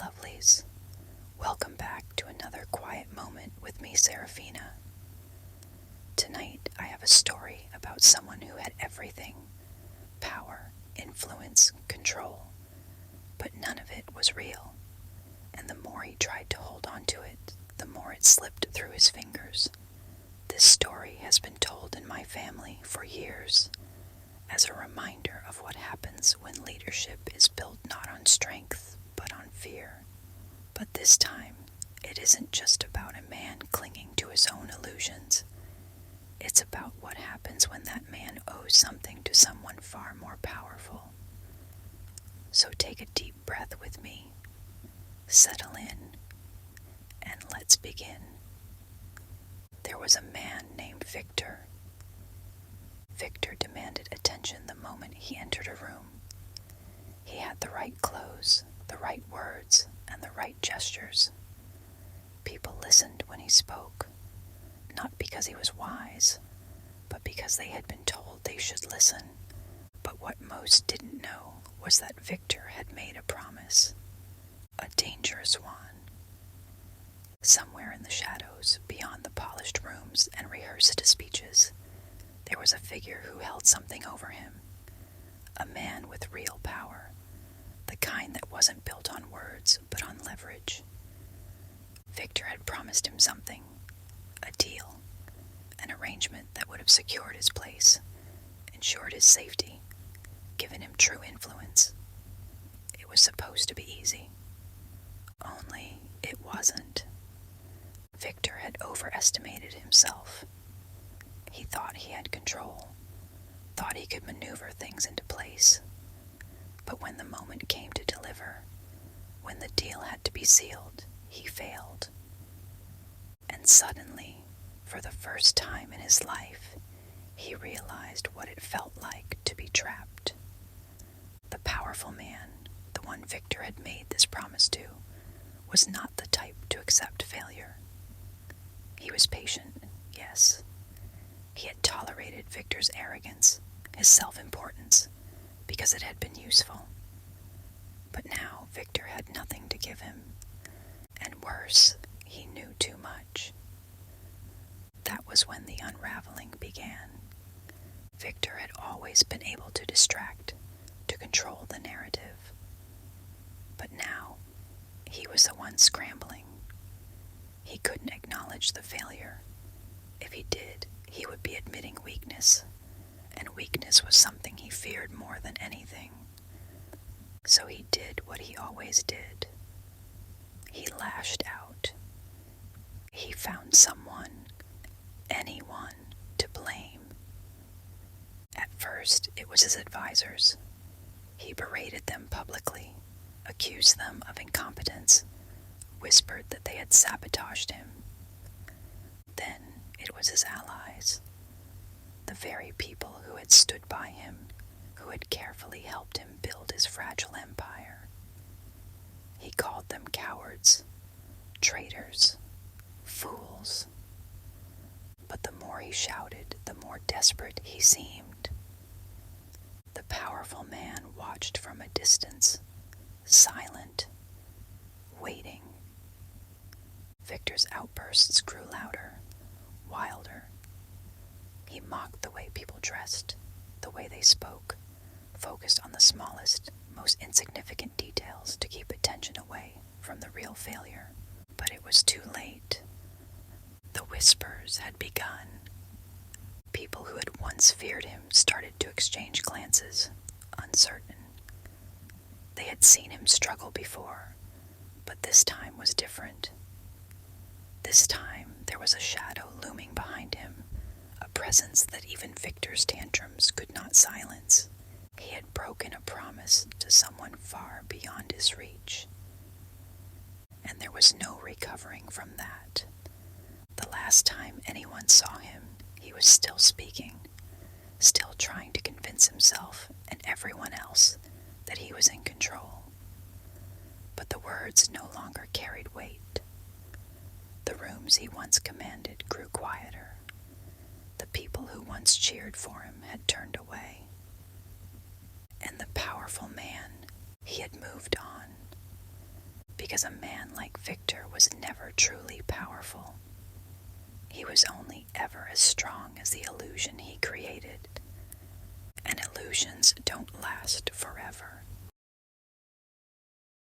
lovelies. Welcome back to another quiet moment with me, Serafina. Tonight I have a story about someone who had everything: power, influence, control. But none of it was real, and the more he tried to hold on to it, the more it slipped through his fingers. This story has been told in my family for years, as a reminder of what happens when leadership is built not on strength, but on fear. But this time, it isn't just about a man clinging to his own illusions. It's about what happens when that man owes something to someone far more powerful. So take a deep breath with me, settle in, and let's begin. There was a man named Victor. Victor demanded attention the moment he entered a room. He had the right clothes, the right words, and the right gestures. People listened when he spoke, not because he was wise, but because they had been told they should listen. But what most didn't know was that Victor had made a promise, a dangerous one. Somewhere in the shadows, beyond the polished rooms and rehearsed speeches, there was a figure who held something over him, a man with real power, the kind that wasn't built on words but on leverage. Victor had promised him something, a deal, an arrangement that would have secured his place, ensured his safety, given him true influence. It was supposed to be easy. Only it wasn't. Victor had overestimated himself. He thought he had control, thought he could maneuver things into place. But when the moment came to deliver, when the deal had to be sealed, he failed. And suddenly, for the first time in his life, he realized what it felt like to be trapped. The powerful man, the one Victor had made this promise to, was not the type to accept failure. He was patient, yes. He had tolerated Victor's arrogance, his self-importance, because it had been useful. But now Victor had nothing to give him, and worse, he knew too much. That was when the unraveling began. Victor had always been able to distract, to control the narrative. But now, he was the one scrambling. He couldn't acknowledge the failure. If he did, he would be admitting weakness, and weakness was something he feared more than anything. So he did what he always did. He lashed out. He found someone, anyone, to blame. At first, it was his advisors. He berated them publicly, accused them of incompetence, whispered that they had sabotaged him. Then it was his allies, the very people who had stood by him, who had carefully helped him build his fragile empire. He called them cowards, traitors, fools. But the more he shouted, the more desperate he seemed. The powerful man watched from a distance, silent, waiting. Victor's outbursts grew louder, wilder. He mocked the way people dressed, the way they spoke, focused on the smallest, most insignificant details to keep attention away from the real failure. But it was too late. The whispers had begun. People who had once feared him started to exchange glances, uncertain. They had seen him struggle before, but this time was different. This time there was a shadow looming behind him, a presence that even Victor's tantrums could not silence. He had broken a promise to someone far beyond his reach. And there was no recovering from that. The last time anyone saw him, he was still speaking, still trying to convince himself and everyone else that he was in control. But the words no longer carried weight. The rooms he once commanded grew quieter. The people who once cheered for him had turned away. And the powerful man, he had moved on. because a man like Victor was never truly powerful. He was only ever as strong as the illusion he created. And illusions don't last forever.